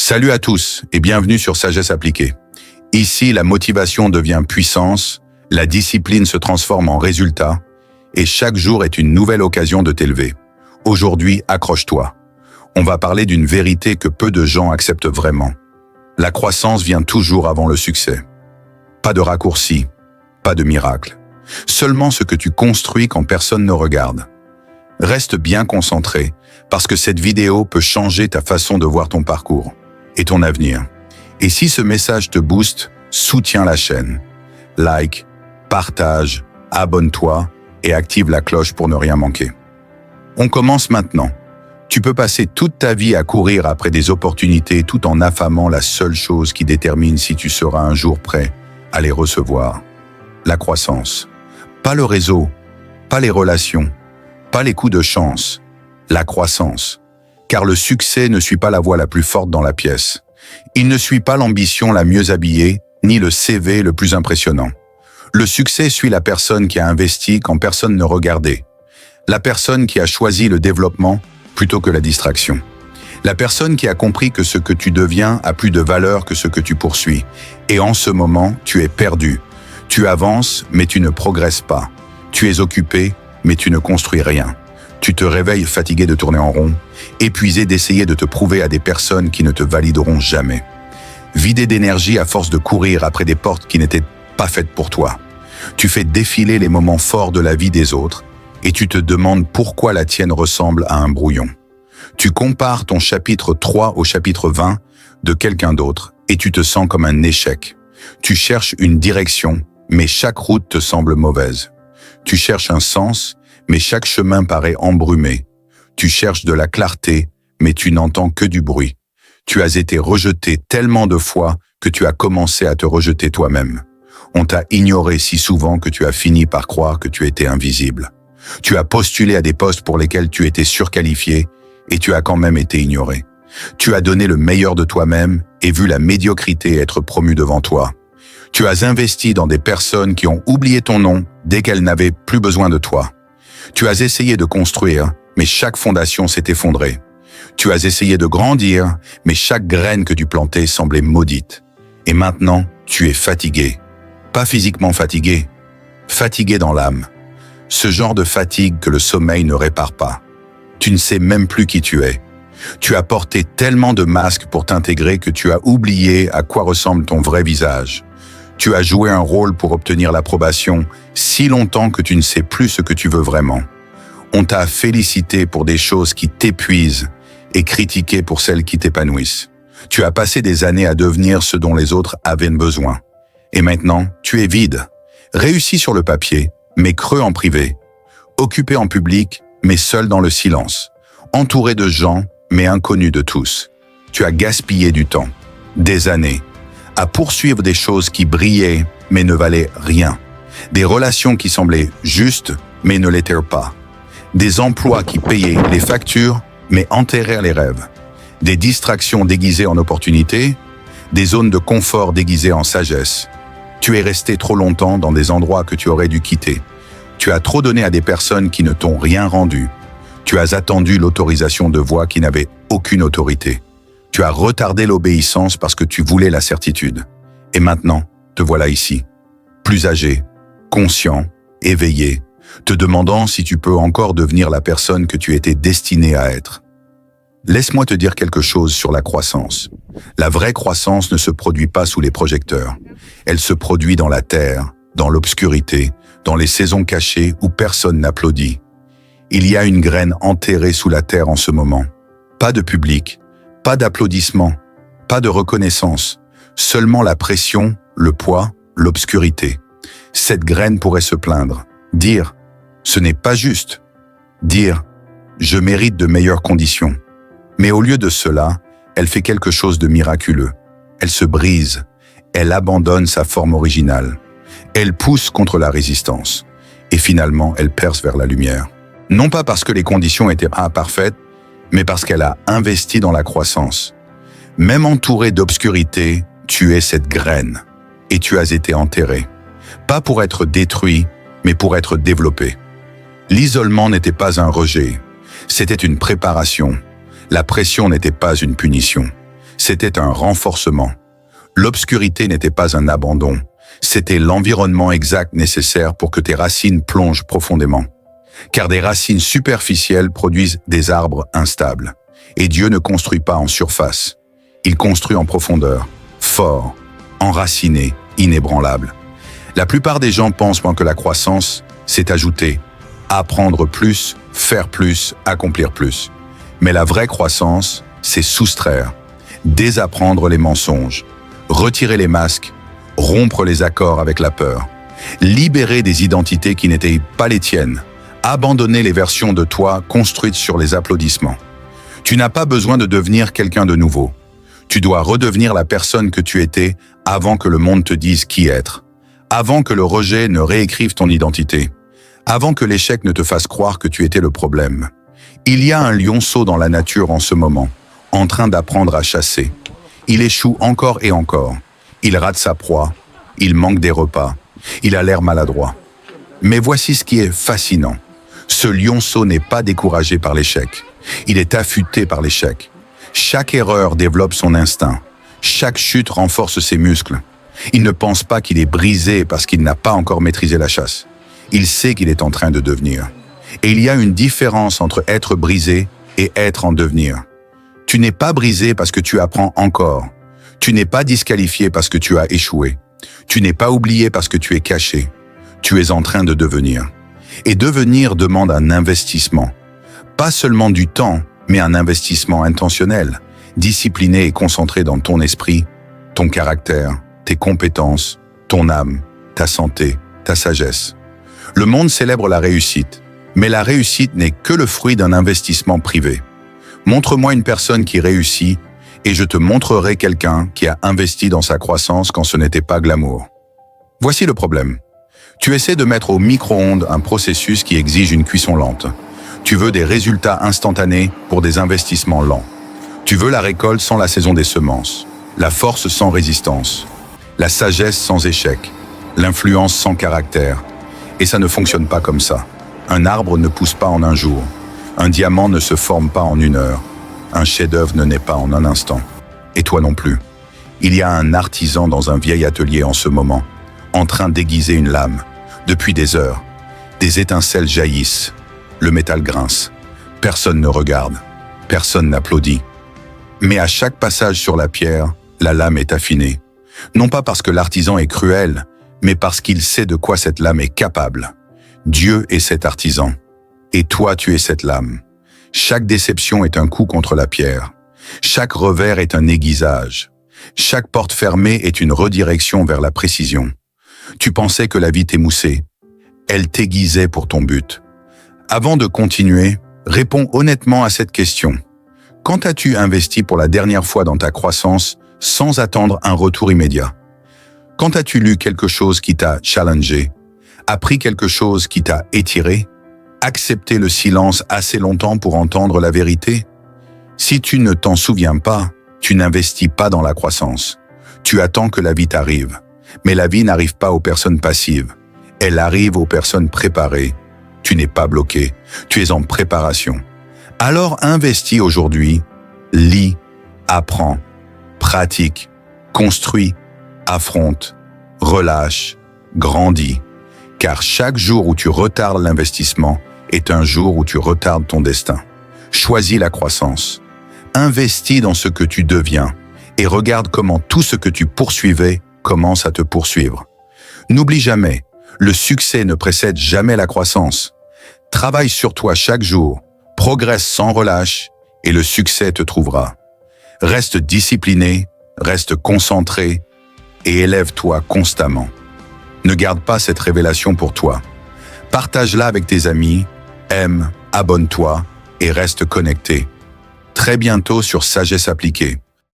Salut à tous et bienvenue sur Sagesse appliquée. Ici, la motivation devient puissance, la discipline se transforme en résultat et chaque jour est une nouvelle occasion de t'élever. Aujourd'hui, accroche-toi. On va parler d'une vérité que peu de gens acceptent vraiment. La croissance vient toujours avant le succès. Pas de raccourci, pas de miracle. Seulement ce que tu construis quand personne ne regarde. Reste bien concentré parce que cette vidéo peut changer ta façon de voir ton parcours et ton avenir. Et si ce message te booste, soutiens la chaîne. Like, partage, abonne-toi et active la cloche pour ne rien manquer. On commence maintenant. Tu peux passer toute ta vie à courir après des opportunités tout en affamant la seule chose qui détermine si tu seras un jour prêt à les recevoir. La croissance. Pas le réseau, pas les relations, pas les coups de chance. La croissance. Car le succès ne suit pas la voie la plus forte dans la pièce. Il ne suit pas l'ambition la mieux habillée, ni le CV le plus impressionnant. Le succès suit la personne qui a investi quand personne ne regardait. La personne qui a choisi le développement plutôt que la distraction. La personne qui a compris que ce que tu deviens a plus de valeur que ce que tu poursuis. Et en ce moment, tu es perdu. Tu avances, mais tu ne progresses pas. Tu es occupé, mais tu ne construis rien. Tu te réveilles fatigué de tourner en rond, épuisé d'essayer de te prouver à des personnes qui ne te valideront jamais. Vidé d'énergie à force de courir après des portes qui n'étaient pas faites pour toi. Tu fais défiler les moments forts de la vie des autres et tu te demandes pourquoi la tienne ressemble à un brouillon. Tu compares ton chapitre 3 au chapitre 20 de quelqu'un d'autre et tu te sens comme un échec. Tu cherches une direction, mais chaque route te semble mauvaise. Tu cherches un sens, mais chaque chemin paraît embrumé. Tu cherches de la clarté, mais tu n'entends que du bruit. Tu as été rejeté tellement de fois que tu as commencé à te rejeter toi-même. On t'a ignoré si souvent que tu as fini par croire que tu étais invisible. Tu as postulé à des postes pour lesquels tu étais surqualifié et tu as quand même été ignoré. Tu as donné le meilleur de toi-même et vu la médiocrité être promue devant toi. Tu as investi dans des personnes qui ont oublié ton nom dès qu'elles n'avaient plus besoin de toi. Tu as essayé de construire, mais chaque fondation s'est effondrée. Tu as essayé de grandir, mais chaque graine que tu plantais semblait maudite. Et maintenant, tu es fatigué. Pas physiquement fatigué, fatigué dans l'âme. Ce genre de fatigue que le sommeil ne répare pas. Tu ne sais même plus qui tu es. Tu as porté tellement de masques pour t'intégrer que tu as oublié à quoi ressemble ton vrai visage. Tu as joué un rôle pour obtenir l'approbation si longtemps que tu ne sais plus ce que tu veux vraiment. On t'a félicité pour des choses qui t'épuisent et critiqué pour celles qui t'épanouissent. Tu as passé des années à devenir ce dont les autres avaient besoin. Et maintenant, tu es vide. Réussi sur le papier, mais creux en privé. Occupé en public, mais seul dans le silence. Entouré de gens, mais inconnu de tous. Tu as gaspillé du temps, des années, à poursuivre des choses qui brillaient, mais ne valaient rien. Des relations qui semblaient justes, mais ne l'étaient pas. Des emplois qui payaient les factures, mais enterrèrent les rêves. Des distractions déguisées en opportunités, des zones de confort déguisées en sagesse. Tu es resté trop longtemps dans des endroits que tu aurais dû quitter. Tu as trop donné à des personnes qui ne t'ont rien rendu. Tu as attendu l'autorisation de voix qui n'avait aucune autorité. Tu as retardé l'obéissance parce que tu voulais la certitude. Et maintenant, te voilà ici, plus âgé, conscient, éveillé, te demandant si tu peux encore devenir la personne que tu étais destiné à être. Laisse-moi te dire quelque chose sur la croissance. La vraie croissance ne se produit pas sous les projecteurs. Elle se produit dans la terre, dans l'obscurité, dans les saisons cachées où personne n'applaudit. Il y a une graine enterrée sous la terre en ce moment. Pas de public, pas d'applaudissements, pas de reconnaissance, seulement la pression, le poids, l'obscurité. Cette graine pourrait se plaindre, dire « ce n'est pas juste », dire « je mérite de meilleures conditions ». Mais au lieu de cela, elle fait quelque chose de miraculeux. Elle se brise, elle abandonne sa forme originale. Elle pousse contre la résistance. Et finalement, elle perce vers la lumière. Non pas parce que les conditions étaient imparfaites, mais parce qu'elle a investi dans la croissance. Même entourée d'obscurité, tu es cette graine. Et tu as été enterré. Pas pour être détruit, mais pour être développé. L'isolement n'était pas un rejet, c'était une préparation. La pression n'était pas une punition. c'était un renforcement. L'obscurité n'était pas un abandon, c'était l'environnement exact nécessaire pour que tes racines plongent profondément. Car des racines superficielles produisent des arbres instables. Et Dieu ne construit pas en surface. Il construit en profondeur, fort, enraciné, inébranlable. La plupart des gens pensent que la croissance, c'est ajouter, apprendre plus, faire plus, accomplir plus. Mais la vraie croissance, c'est soustraire, désapprendre les mensonges, retirer les masques, rompre les accords avec la peur, libérer des identités qui n'étaient pas les tiennes, abandonner les versions de toi construites sur les applaudissements. Tu n'as pas besoin de devenir quelqu'un de nouveau. Tu dois redevenir la personne que tu étais avant que le monde te dise qui être, avant que le rejet ne réécrive ton identité, avant que l'échec ne te fasse croire que tu étais le problème. Il y a un lionceau dans la nature en ce moment, en train d'apprendre à chasser. Il échoue encore et encore. Il rate sa proie, il manque des repas, il a l'air maladroit. Mais voici ce qui est fascinant. Ce lionceau n'est pas découragé par l'échec. Il est affûté par l'échec. Chaque erreur développe son instinct. Chaque chute renforce ses muscles. Il ne pense pas qu'il est brisé parce qu'il n'a pas encore maîtrisé la chasse. Il sait qu'il est en train de devenir. Et il y a une différence entre être brisé et être en devenir. Tu n'es pas brisé parce que tu apprends encore. Tu n'es pas disqualifié parce que tu as échoué. Tu n'es pas oublié parce que tu es caché. Tu es en train de devenir. Et devenir demande un investissement. Pas seulement du temps, mais un investissement intentionnel, discipliné et concentré dans ton esprit, ton caractère, tes compétences, ton âme, ta santé, ta sagesse. Le monde célèbre la réussite, mais la réussite n'est que le fruit d'un investissement privé. Montre-moi une personne qui réussit et je te montrerai quelqu'un qui a investi dans sa croissance quand ce n'était pas glamour. Voici le problème. Tu essaies de mettre au micro-ondes un processus qui exige une cuisson lente. Tu veux des résultats instantanés pour des investissements lents. Tu veux la récolte sans la saison des semences, la force sans résistance, la sagesse sans échec, l'influence sans caractère. Et ça ne fonctionne pas comme ça. Un arbre ne pousse pas en un jour. Un diamant ne se forme pas en une heure. Un chef-d'œuvre ne naît pas en un instant. Et toi non plus. Il y a un artisan dans un vieil atelier en ce moment, en train d'aiguiser une lame. Depuis des heures, des étincelles jaillissent. Le métal grince. Personne ne regarde. Personne n'applaudit. Mais à chaque passage sur la pierre, la lame est affinée. Non pas parce que l'artisan est cruel, mais parce qu'il sait de quoi cette lame est capable. Dieu est cet artisan. Et toi, tu es cette lame. Chaque déception est un coup contre la pierre. Chaque revers est un aiguisage. Chaque porte fermée est une redirection vers la précision. Tu pensais que la vie t'émoussait. Elle t'aiguisait pour ton but. Avant de continuer, réponds honnêtement à cette question. Quand as-tu investi pour la dernière fois dans ta croissance sans attendre un retour immédiat? Quand as-tu lu quelque chose qui t'a challengé, appris quelque chose qui t'a étiré, accepté le silence assez longtemps pour entendre la vérité? Si tu ne t'en souviens pas, tu n'investis pas dans la croissance. Tu attends que la vie t'arrive. Mais la vie n'arrive pas aux personnes passives. Elle arrive aux personnes préparées. Tu n'es pas bloqué. Tu es en préparation. Alors investis aujourd'hui. Lis, apprends, pratique, construis, affronte, relâche, grandis. Car chaque jour où tu retardes l'investissement est un jour où tu retardes ton destin. Choisis la croissance. Investis dans ce que tu deviens et regarde comment tout ce que tu poursuivais commence à te poursuivre. N'oublie jamais, le succès ne précède jamais la croissance. Travaille sur toi chaque jour, progresse sans relâche et le succès te trouvera. Reste discipliné, reste concentré et élève-toi constamment. Ne garde pas cette révélation pour toi. Partage-la avec tes amis, aime, abonne-toi et reste connecté. Très bientôt sur Sagesse appliquée.